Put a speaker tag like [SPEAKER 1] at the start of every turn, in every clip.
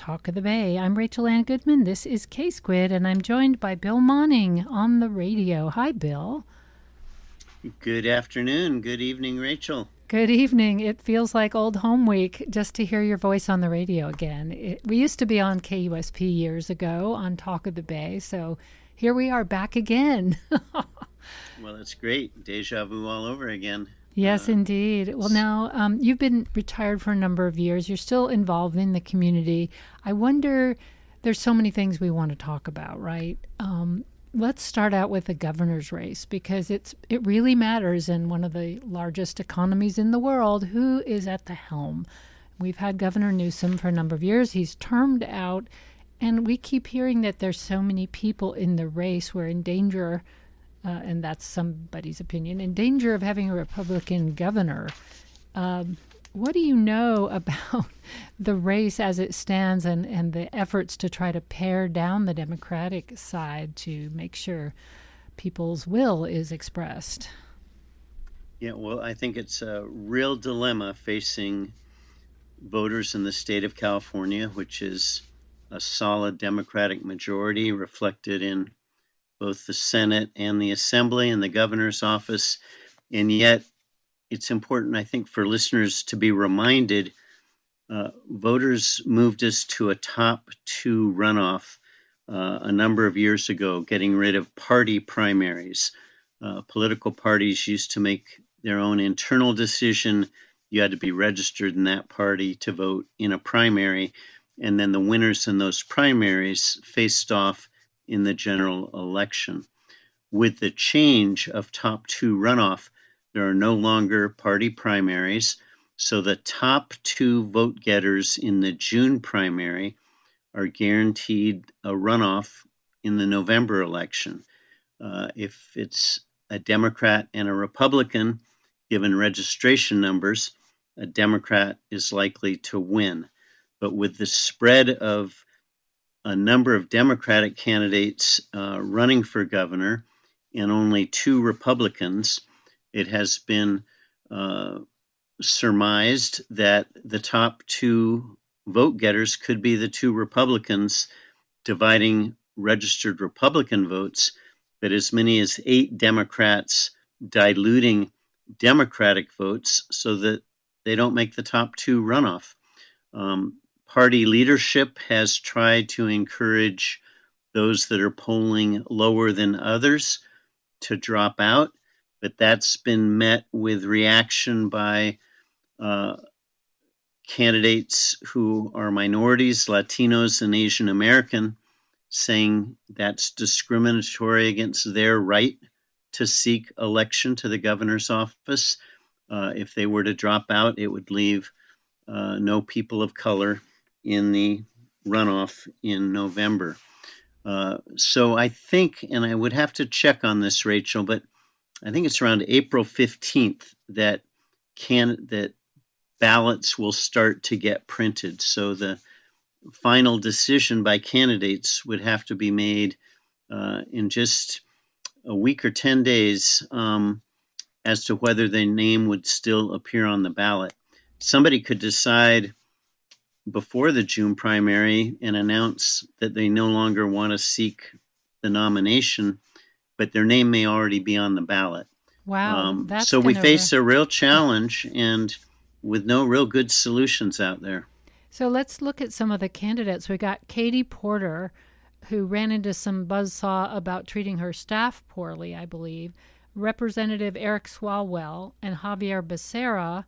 [SPEAKER 1] Talk of the Bay. I'm Rachel Ann Goodman. This is K-Squid, and I'm joined by Bill Monning on the radio. Hi, Bill.
[SPEAKER 2] Good afternoon. Good evening, Rachel.
[SPEAKER 1] Good evening. It feels like old home week just to hear your voice on the radio again. We used to be on KUSP years ago on Talk of the Bay, so here we are back again.
[SPEAKER 2] Well, that's great. Deja vu all over again.
[SPEAKER 1] Yes, indeed. Well, now you've been retired for a number of years. You're still involved in the community. I wonder, there's so many things we want to talk about, right? Let's start out with the governor's race because it really matters in one of the largest economies in the world. Who is at the helm? We've had Governor Newsom for a number of years. He's termed out, and we keep hearing that there's so many people in the race. We're in danger. And that's somebody's opinion, in danger of having a Republican governor. What do you know about the race as it stands and the efforts to try to pare down the Democratic side to make sure people's will is expressed?
[SPEAKER 2] Yeah, well, I think it's a real dilemma facing voters in the state of California, which is a solid Democratic majority reflected in both the Senate and the Assembly and the governor's office. And yet, it's important, I think, for listeners to be reminded, voters moved us to a top two runoff a number of years ago, getting rid of party primaries. Political parties used to make their own internal decision. You had to be registered in that party to vote in a primary. And then the winners in those primaries faced off in the general election. With the change of top two runoff, there are no longer party primaries, so the top two vote getters in the June primary are guaranteed a runoff in the November election. If it's a Democrat and a Republican, given registration numbers, a Democrat is likely to win. But with the spread of a number of Democratic candidates running for governor and only two Republicans, it has been surmised that the top two vote getters could be the two Republicans dividing registered Republican votes, but as many as 8 Democrats diluting Democratic votes so that they don't make the top two runoff. Party leadership has tried to encourage those that are polling lower than others to drop out, but that's been met with reaction by candidates who are minorities, Latinos, and Asian American, saying that's discriminatory against their right to seek election to the governor's office. If they were to drop out, it would leave no people of color in the runoff in November. So I think, and I would have to check on this, Rachel, but I think it's around April 15th that ballots will start to get printed. So the final decision by candidates would have to be made in just a week or 10 days as to whether their name would still appear on the ballot. Somebody could decide before the June primary and announce that they no longer want to seek the nomination, but their name may already be on the ballot.
[SPEAKER 1] Wow.
[SPEAKER 2] So we face a real challenge and with no real good solutions out there.
[SPEAKER 1] So let's look at some of the candidates. We got Katie Porter, who ran into some buzzsaw about treating her staff poorly, I believe. Representative Eric Swalwell and Javier Becerra.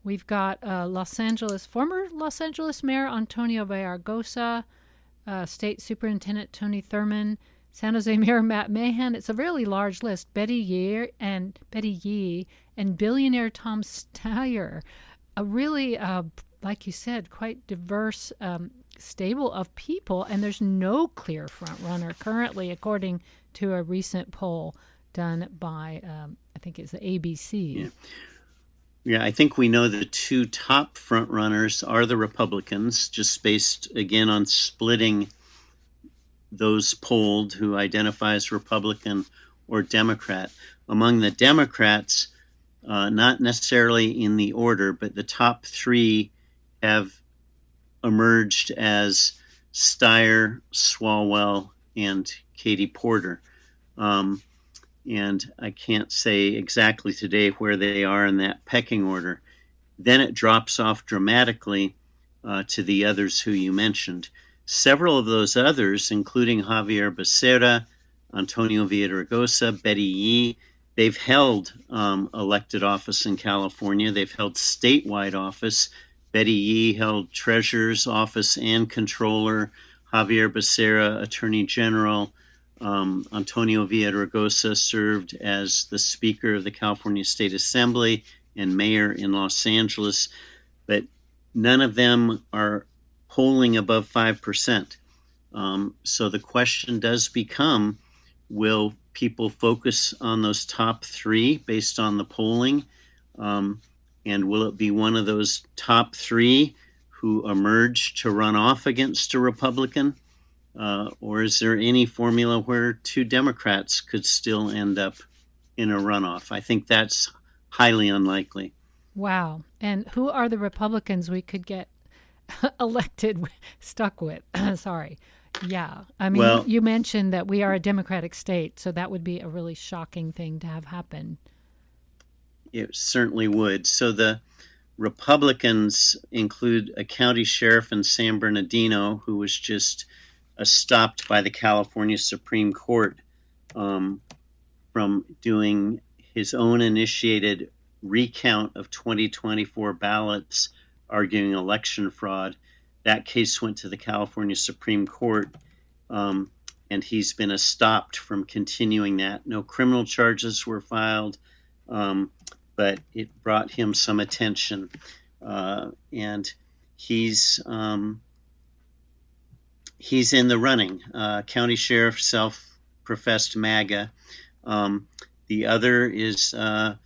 [SPEAKER 1] We've got former Los Angeles Mayor Antonio Villaraigosa, State Superintendent Tony Thurmond, San Jose Mayor Matt Mahan. It's a really large list. Betty Yee and billionaire Tom Steyer. A really, like you said, quite diverse stable of people, and there's no clear front runner currently, according to a recent poll done by, I think it's the ABC.
[SPEAKER 2] Yeah, I think we know the two top front runners are the Republicans, just based, again, on splitting those polled who identify as Republican or Democrat. Among the Democrats, not necessarily in the order, but the top three have emerged as Steyer, Swalwell, and Katie Porter. And I can't say exactly today where they are in that pecking order. Then it drops off dramatically to the others who you mentioned. Several of those others, including Javier Becerra, Antonio Villaraigosa, Betty Yee, they've held elected office in California. They've held statewide office. Betty Yee held treasurer's office and controller. Javier Becerra, attorney general. Antonio Villaraigosa served as the Speaker of the California State Assembly and mayor in Los Angeles, but none of them are polling above 5%. So the question does become, will people focus on those top three based on the polling? And will it be one of those top three who emerge to run off against a Republican? Or is there any formula where two Democrats could still end up in a runoff? I think that's highly unlikely.
[SPEAKER 1] Wow. And who are the Republicans we could get elected, stuck with? Sorry. Yeah. I mean,
[SPEAKER 2] Well,
[SPEAKER 1] you mentioned that we are a Democratic state, so that would be a really shocking thing to have happen.
[SPEAKER 2] it certainly would. So the Republicans include a county sheriff in San Bernardino who was just stopped by the California Supreme Court um, from doing his own initiated recount of 2024 ballots, arguing election fraud. That case went to the California Supreme Court, um, and he's been stopped from continuing that. No criminal charges were filed, um, but it brought him some attention. And he's he's in the running. County sheriff, self-professed MAGA. The other is that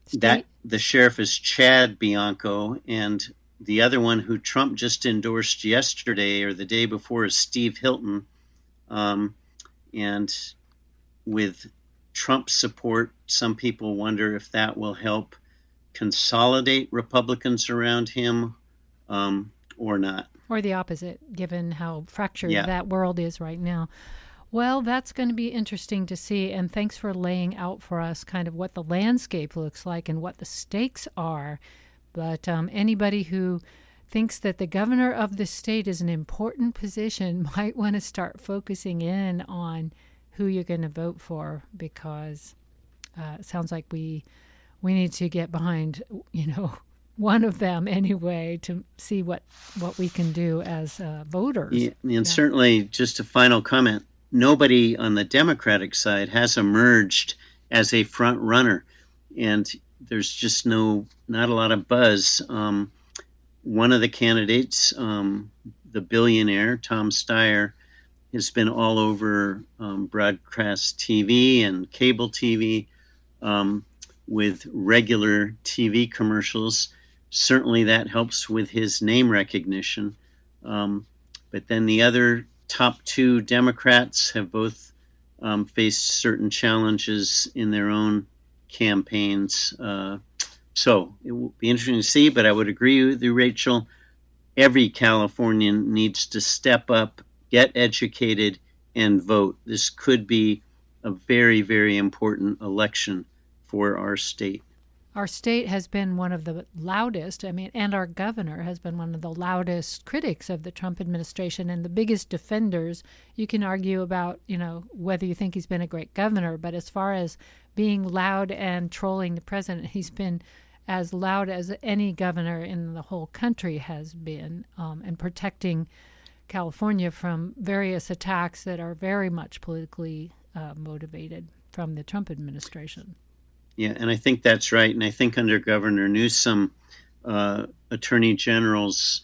[SPEAKER 1] State?
[SPEAKER 2] the sheriff is Chad Bianco, and the other one who Trump just endorsed yesterday or the day before is Steve Hilton. And with Trump support, some people wonder if that will help consolidate Republicans around him or not.
[SPEAKER 1] Or the opposite, given how fractured
[SPEAKER 2] Yeah.
[SPEAKER 1] that world is right now. Well, that's going to be interesting to see. And thanks for laying out for us kind of what the landscape looks like and what the stakes are. But anybody who thinks that the governor of the state is an important position might want to start focusing in on who you're going to vote for, because it sounds like we need to get behind, one of them anyway, to see what we can do as voters.
[SPEAKER 2] Yeah, and
[SPEAKER 1] Yeah.
[SPEAKER 2] certainly, just a final comment, nobody on the Democratic side has emerged as a front runner, and there's just not a lot of buzz. One of the candidates, the billionaire Tom Steyer, has been all over broadcast TV and cable TV with regular TV commercials. Certainly, that helps with his name recognition. But then the other top two Democrats have both faced certain challenges in their own campaigns. So it will be interesting to see, but I would agree with you, Rachel. Every Californian needs to step up, get educated, and vote. This could be a very, very important election for our state.
[SPEAKER 1] Our state has been one of the loudest, and our governor has been one of the loudest critics of the Trump administration and the biggest defenders. You can argue about, whether you think he's been a great governor, but as far as being loud and trolling the president, he's been as loud as any governor in the whole country has been, and protecting California from various attacks that are very much politically motivated from the Trump administration.
[SPEAKER 2] Yeah, and I think that's right. And I think under Governor Newsom, attorney generals,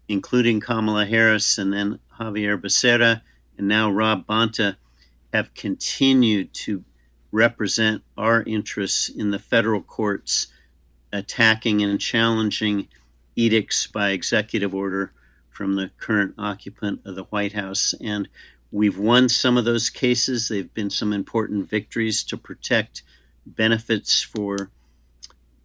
[SPEAKER 2] including Kamala Harris and then Javier Becerra and now Rob Bonta, have continued to represent our interests in the federal courts, attacking and challenging edicts by executive order from the current occupant of the White House. And we've won some of those cases. They've been some important victories to protect benefits for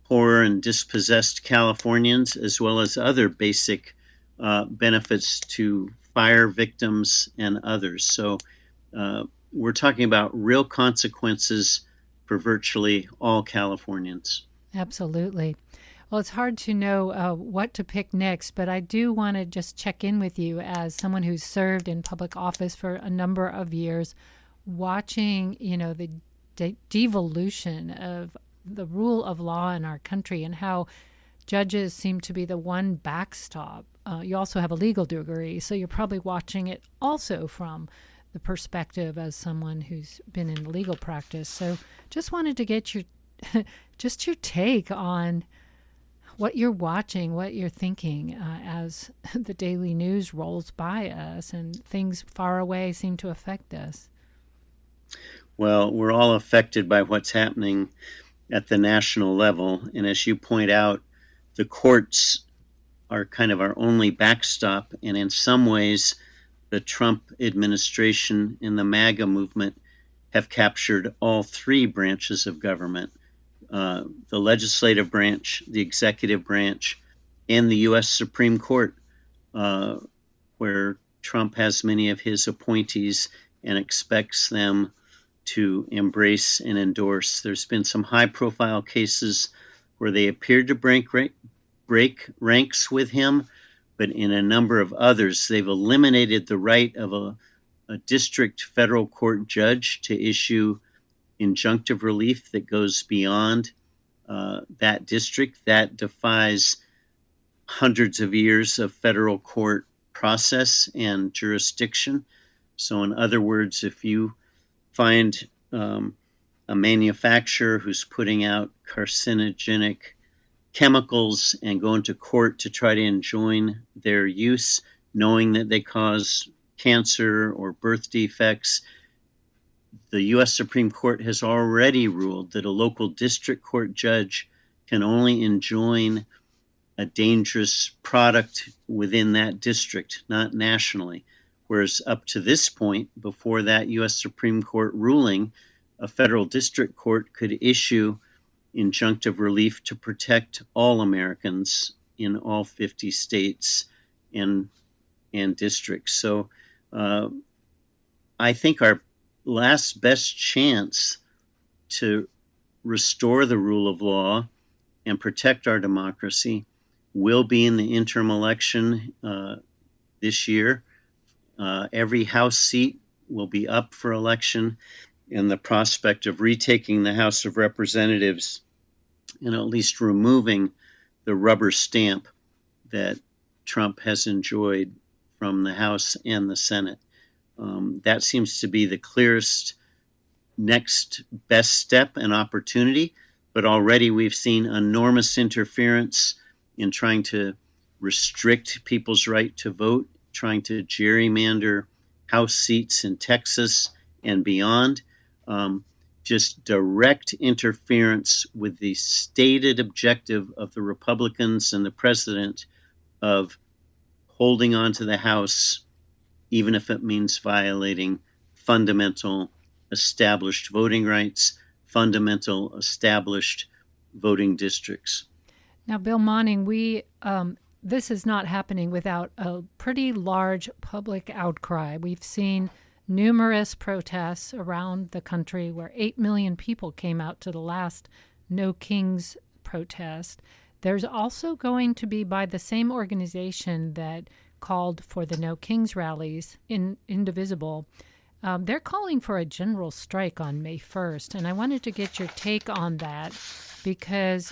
[SPEAKER 2] poor and dispossessed Californians, as well as other basic benefits to fire victims and others. So we're talking about real consequences for virtually all Californians.
[SPEAKER 1] Absolutely. Well, it's hard to know what to pick next, but I do want to just check in with you as someone who's served in public office for a number of years, watching, the devolution of the rule of law in our country and how judges seem to be the one backstop. You also have a legal degree, so you're probably watching it also from the perspective as someone who's been in legal practice. So just wanted to get your just your take on what you're watching, what you're thinking as the daily news rolls by us and things far away seem to affect us.
[SPEAKER 2] Well, we're all affected by what's happening at the national level. And as you point out, the courts are kind of our only backstop. And in some ways, the Trump administration and the MAGA movement have captured all three branches of government, the legislative branch, the executive branch, and the U.S. Supreme Court, where Trump has many of his appointees and expects them to embrace and endorse. There's been some high-profile cases where they appeared to break ranks with him, but in a number of others, they've eliminated the right of a district federal court judge to issue injunctive relief that goes beyond that district. That defies hundreds of years of federal court process and jurisdiction. So, in other words, if you find a manufacturer who's putting out carcinogenic chemicals and go into court to try to enjoin their use, knowing that they cause cancer or birth defects, the U.S. Supreme Court has already ruled that a local district court judge can only enjoin a dangerous product within that district, not nationally. Whereas up to this point, before that U.S. Supreme Court ruling, a federal district court could issue injunctive relief to protect all Americans in all 50 states and districts. So I think our last best chance to restore the rule of law and protect our democracy will be in the interim election this year. Every House seat will be up for election, and the prospect of retaking the House of Representatives and at least removing the rubber stamp that Trump has enjoyed from the House and the Senate. That seems to be the clearest next best step and opportunity, but already we've seen enormous interference in trying to restrict people's right to vote, trying to gerrymander House seats in Texas and beyond. Just direct interference with the stated objective of the Republicans and the president of holding on to the House, even if it means violating fundamental established voting rights, fundamental established voting districts.
[SPEAKER 1] Now, Bill Monning, this is not happening without a pretty large public outcry. We've seen numerous protests around the country where 8 million people came out to the last No Kings protest. There's also going to be, by the same organization that called for the No Kings rallies, Indivisible, they're calling for a general strike on May 1st. And I wanted to get your take on that because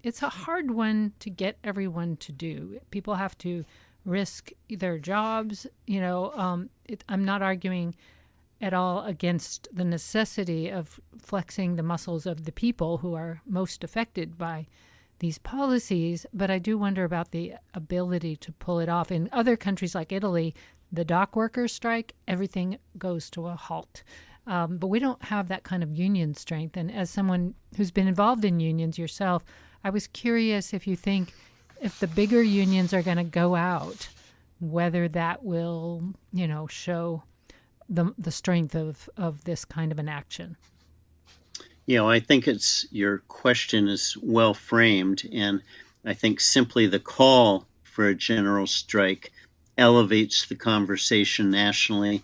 [SPEAKER 1] it's a hard one to get everyone to do. People have to risk their jobs. I'm not arguing at all against the necessity of flexing the muscles of the people who are most affected by these policies, but I do wonder about the ability to pull it off. In other countries like Italy, the dock workers strike, everything goes to a halt. But we don't have that kind of union strength. And as someone who's been involved in unions yourself, I was curious if you think if the bigger unions are going to go out, whether that will, show the strength of this kind of an action.
[SPEAKER 2] I think your question is well framed, and I think simply the call for a general strike elevates the conversation nationally.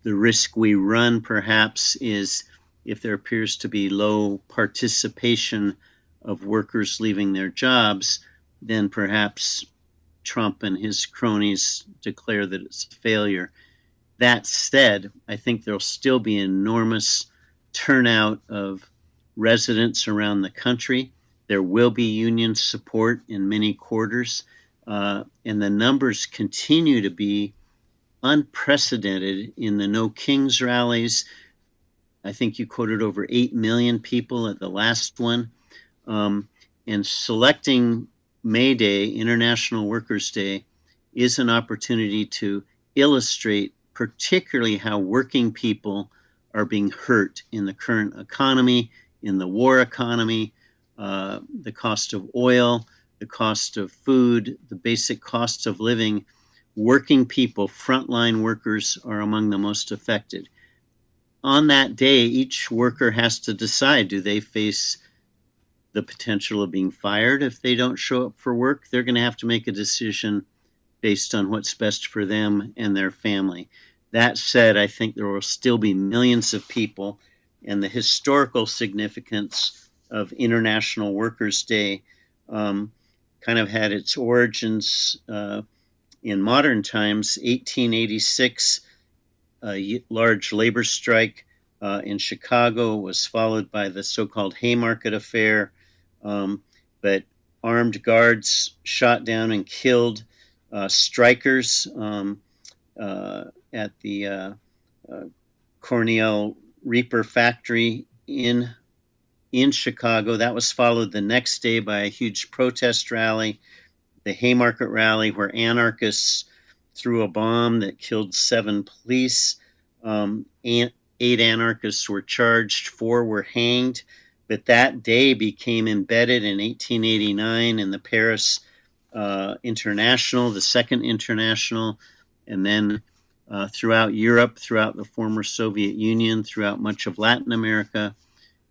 [SPEAKER 2] The risk we run, perhaps, is if there appears to be low participation of workers leaving their jobs, then perhaps Trump and his cronies declare that it's a failure. That said, I think there'll still be enormous turnout of residents around the country. There will be union support in many quarters, and the numbers continue to be unprecedented in the No Kings rallies. I think you quoted over 8 million people at the last one. And selecting May Day, International Workers' Day, is an opportunity to illustrate particularly how working people are being hurt in the current economy, in the war economy, the cost of oil, the cost of food, the basic costs of living. Working people, frontline workers, are among the most affected. On that day, each worker has to decide, do they face the potential of being fired if they don't show up for work? They're going to have to make a decision based on what's best for them and their family. That said, I think there will still be millions of people, and the historical significance of International Workers' Day kind of had its origins in modern times. 1886, a large labor strike in Chicago was followed by the so-called Haymarket Affair, but armed guards shot down and killed strikers at the Cornell Reaper factory in Chicago. That was followed the next day by a huge protest rally, the Haymarket Rally, where anarchists threw a bomb that killed 7 police. 8 anarchists were charged, 4 were hanged. But that day became embedded in 1889 in the Paris International, the Second International, and then throughout Europe, throughout the former Soviet Union, throughout much of Latin America.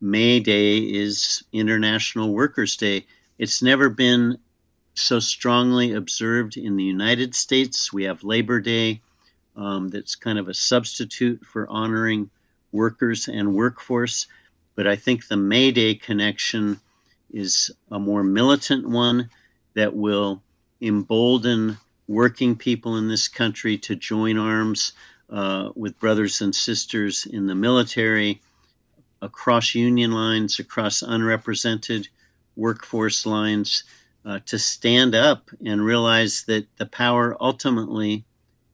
[SPEAKER 2] May Day is International Workers' Day. It's never been so strongly observed in the United States. We have Labor Day, that's kind of a substitute for honoring workers and workforce. But I think the May Day connection is a more militant one that will embolden working people in this country to join arms with brothers and sisters in the military, across union lines, across unrepresented workforce lines, to stand up and realize that the power ultimately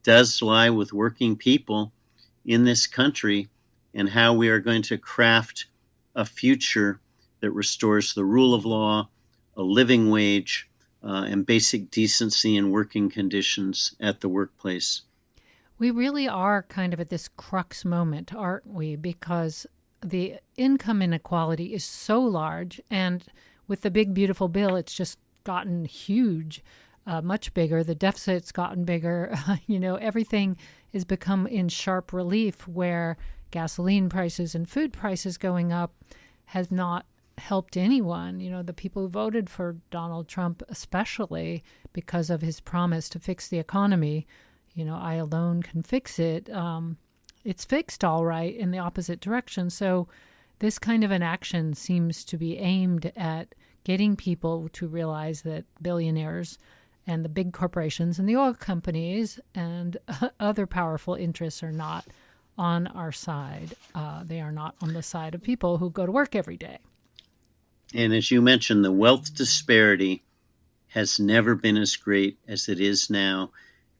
[SPEAKER 2] does lie with working people in this country, and how we are going to craft a future that restores the rule of law, a living wage, and basic decency and working conditions at the workplace.
[SPEAKER 1] We really are kind of at this crux moment, aren't we? Because the income inequality is so large, and with the big, beautiful bill, it's just gotten huge, much bigger. The deficit's gotten bigger. Everything has become in sharp relief, where gasoline prices and food prices going up has not helped anyone. The people who voted for Donald Trump, especially because of his promise to fix the economy, I alone can fix it. It's fixed all right in the opposite direction. So this kind of an action seems to be aimed at getting people to realize that billionaires and the big corporations and the oil companies and other powerful interests are not on our side. They are not on the side of people who go to work every day.
[SPEAKER 2] And as you mentioned, the wealth disparity has never been as great as it is now.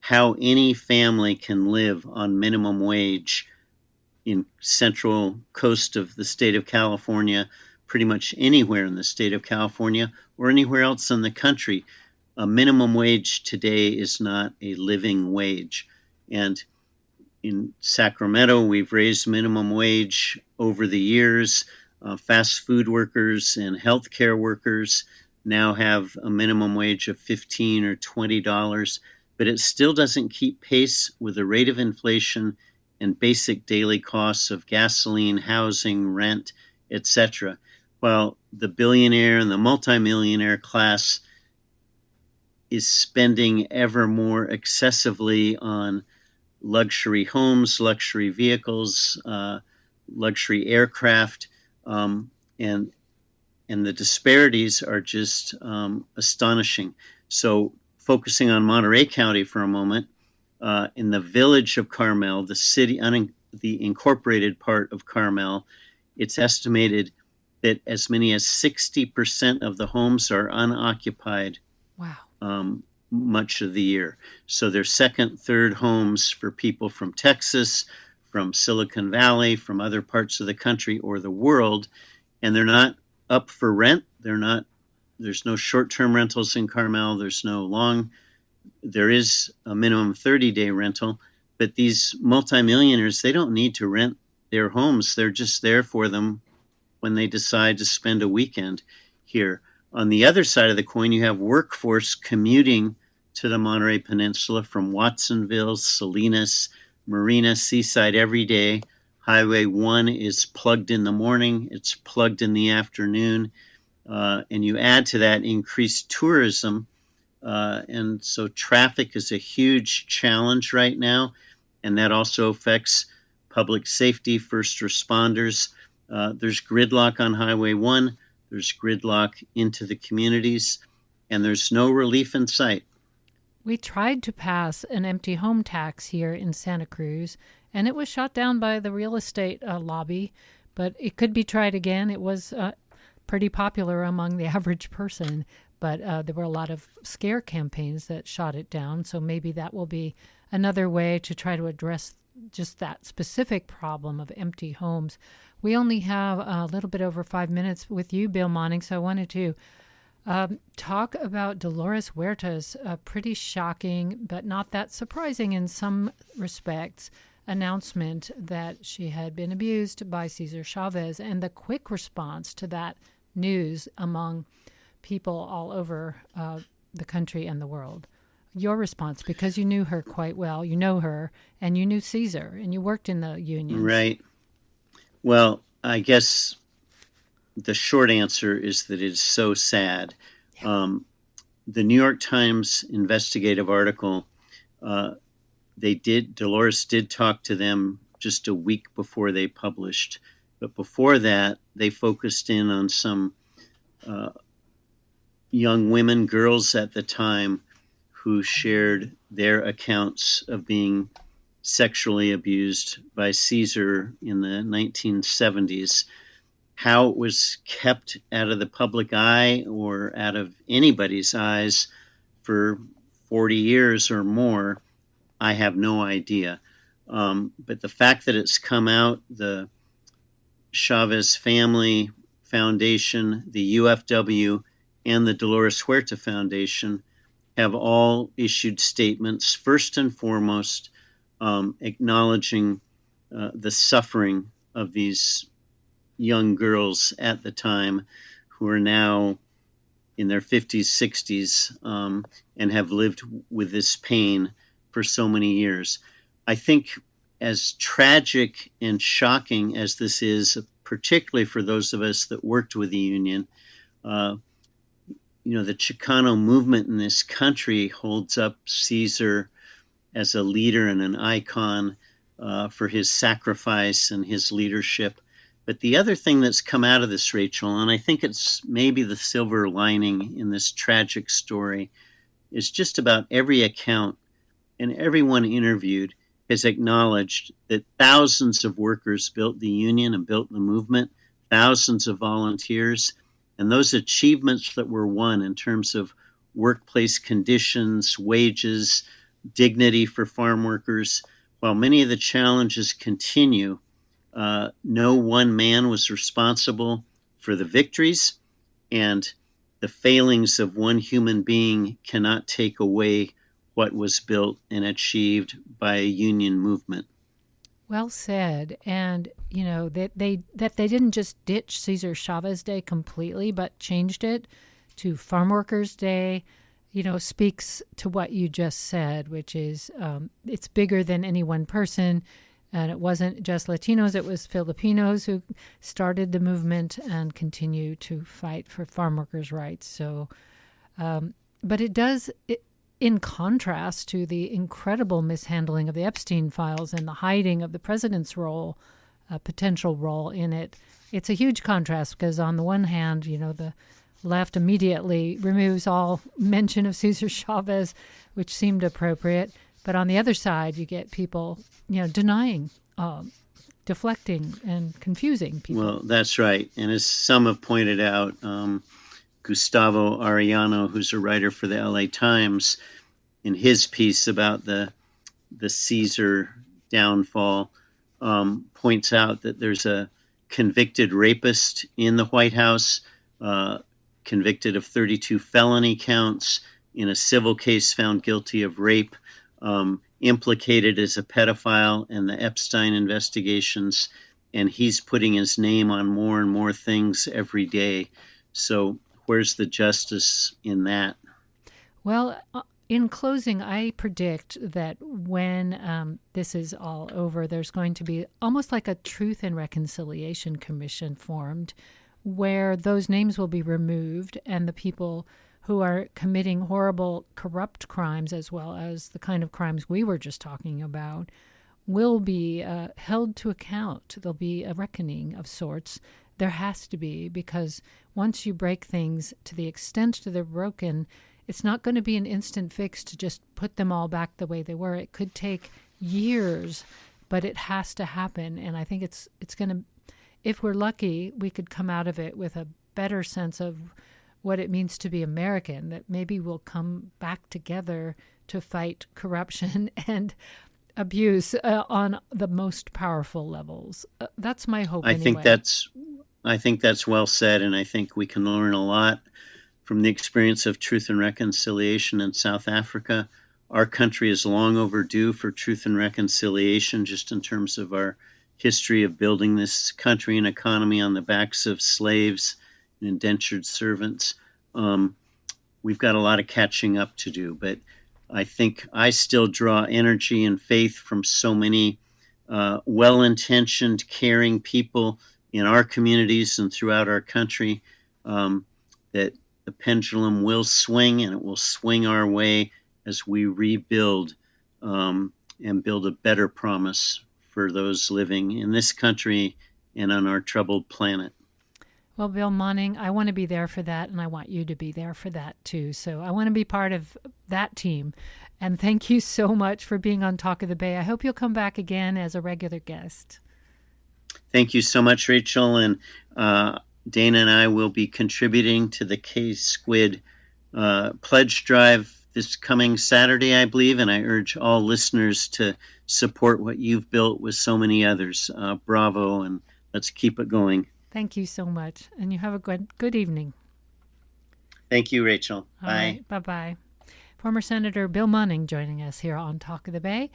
[SPEAKER 2] How any family can live on minimum wage in central coast of the state of California, pretty much anywhere in the state of California or anywhere else in the country, a minimum wage today is not a living wage. And in Sacramento, we've raised minimum wage over the years. Fast food workers and healthcare workers now have a minimum wage of $15 or $20, but it still doesn't keep pace with the rate of inflation and basic daily costs of gasoline, housing, rent, etc. While the billionaire and the multimillionaire class is spending ever more excessively on luxury homes, luxury vehicles, luxury aircraft, and the disparities are just astonishing. So, focusing on Monterey County for a moment, in the village of Carmel, the city, the incorporated part of Carmel, it's estimated that as many as 60% of the homes are unoccupied.
[SPEAKER 1] Wow.
[SPEAKER 2] Much of the year. So they're second, third homes for people from Texas, from Silicon Valley, from other parts of the country or the world, and they're not up for rent. There's no short-term rentals in Carmel. There is a minimum 30-day rental, but these multimillionaires, they don't need to rent their homes. They're just there for them when they decide to spend a weekend here. On the other side of the coin, you have workforce commuting to the Monterey Peninsula from Watsonville, Salinas, Marina, Seaside every day. Highway 1 is plugged in the morning, it's plugged in the afternoon, and you add to that increased tourism. And so traffic is a huge challenge right now, and that also affects public safety, first responders. There's gridlock on Highway 1, there's gridlock into the communities, and there's no relief in sight.
[SPEAKER 1] We tried to pass an empty home tax here in Santa Cruz, and it was shot down by the real estate lobby, but it could be tried again. It was pretty popular among the average person, but there were a lot of scare campaigns that shot it down, so maybe that will be another way to try to address just that specific problem of empty homes. We only have a little bit over 5 minutes with you, Bill Monning, so I wanted to talk about Dolores Huerta's pretty shocking, but not that surprising in some respects, announcement that she had been abused by Cesar Chavez, and the quick response to that news among people all over the country and the world. Your response, because you knew her quite well, you know her, and you knew Cesar, and you worked in the unions.
[SPEAKER 2] Right. Well, I guess the short answer is that it's so sad.
[SPEAKER 1] Yeah.
[SPEAKER 2] The New York Times investigative article, Dolores did talk to them just a week before they published. But before that, they focused in on some young women, girls at the time, who shared their accounts of being sexually abused by Cesar in the 1970s. How it was kept out of the public eye or out of anybody's eyes for 40 years or more, I have no idea. But the fact that it's come out, the Chavez Family Foundation, the UFW, and the Dolores Huerta Foundation have all issued statements, first and foremost, acknowledging the suffering of these young girls at the time who are now in their 50s, 60s, and have lived with this pain for so many years. I think as tragic and shocking as this is, particularly for those of us that worked with the union, the Chicano movement in this country holds up Cesar as a leader and an icon for his sacrifice and his leadership. But the other thing that's come out of this, Rachel, and I think it's maybe the silver lining in this tragic story, is just about every account and everyone interviewed has acknowledged that thousands of workers built the union and built the movement, thousands of volunteers, and those achievements that were won in terms of workplace conditions, wages, dignity for farm workers, while many of the challenges continue, no one man was responsible for the victories, and the failings of one human being cannot take away what was built and achieved by a union movement.
[SPEAKER 1] Well said. And, that they didn't just ditch Cesar Chavez Day completely, but changed it to Farm Workers Day, speaks to what you just said, which is it's bigger than any one person. And it wasn't just Latinos, it was Filipinos who started the movement and continue to fight for farm workers' rights. So But it does, in contrast to the incredible mishandling of the Epstein files and the hiding of the president's role, potential role in it, it's a huge contrast because on the one hand, the left immediately removes all mention of Cesar Chavez, which seemed appropriate. But on the other side, you get people, denying, deflecting, and confusing people.
[SPEAKER 2] Well, that's right. And as some have pointed out, Gustavo Arellano, who's a writer for the LA Times, in his piece about the Caesar downfall, points out that there's a convicted rapist in the White House, convicted of 32 felony counts, in a civil case found guilty of rape, implicated as a pedophile in the Epstein investigations, and he's putting his name on more and more things every day. So where's the justice in that?
[SPEAKER 1] Well, in closing, I predict that when this is all over, there's going to be almost like a Truth and Reconciliation Commission formed, where those names will be removed and the people who are committing horrible, corrupt crimes, as well as the kind of crimes we were just talking about, will be held to account. There'll be a reckoning of sorts. There has to be, because once you break things to the extent that they're broken, it's not going to be an instant fix to just put them all back the way they were. It could take years, but it has to happen. And I think it's going to, if we're lucky, we could come out of it with a better sense of what it means to be American, that maybe we'll come back together to fight corruption and abuse on the most powerful levels. That's my hope.
[SPEAKER 2] I think that's well said, and I think we can learn a lot from the experience of Truth and Reconciliation in South Africa. Our country is long overdue for truth and reconciliation, just in terms of our history of building this country and economy on the backs of slaves and indentured servants. We've got a lot of catching up to do, but I think I still draw energy and faith from so many well-intentioned, caring people in our communities and throughout our country, that the pendulum will swing, and it will swing our way as we rebuild and build a better promise for those living in this country and on our troubled planet.
[SPEAKER 1] Well, Bill Monning, I want to be there for that, and I want you to be there for that too. So I want to be part of that team. And thank you so much for being on Talk of the Bay. I hope you'll come back again as a regular guest.
[SPEAKER 2] Thank you so much, Rachel. And Dana and I will be contributing to the K-Squid pledge drive this coming Saturday, I believe, and I urge all listeners to support what you've built with so many others. Bravo, and let's keep it going.
[SPEAKER 1] Thank you so much, and you have a good evening.
[SPEAKER 2] Thank you, Rachel.
[SPEAKER 1] All
[SPEAKER 2] Bye.
[SPEAKER 1] right, bye-bye. Former Senator Bill Monning joining us here on Talk of the Bay.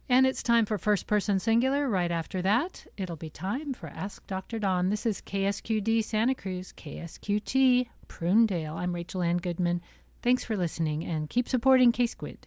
[SPEAKER 1] And it's time for First Person Singular. Right after that, it'll be time for Ask Dr. Don. This is KSQD Santa Cruz, KSQT Prunedale. I'm Rachel Ann Goodman. Thanks for listening, and keep supporting K-Squid.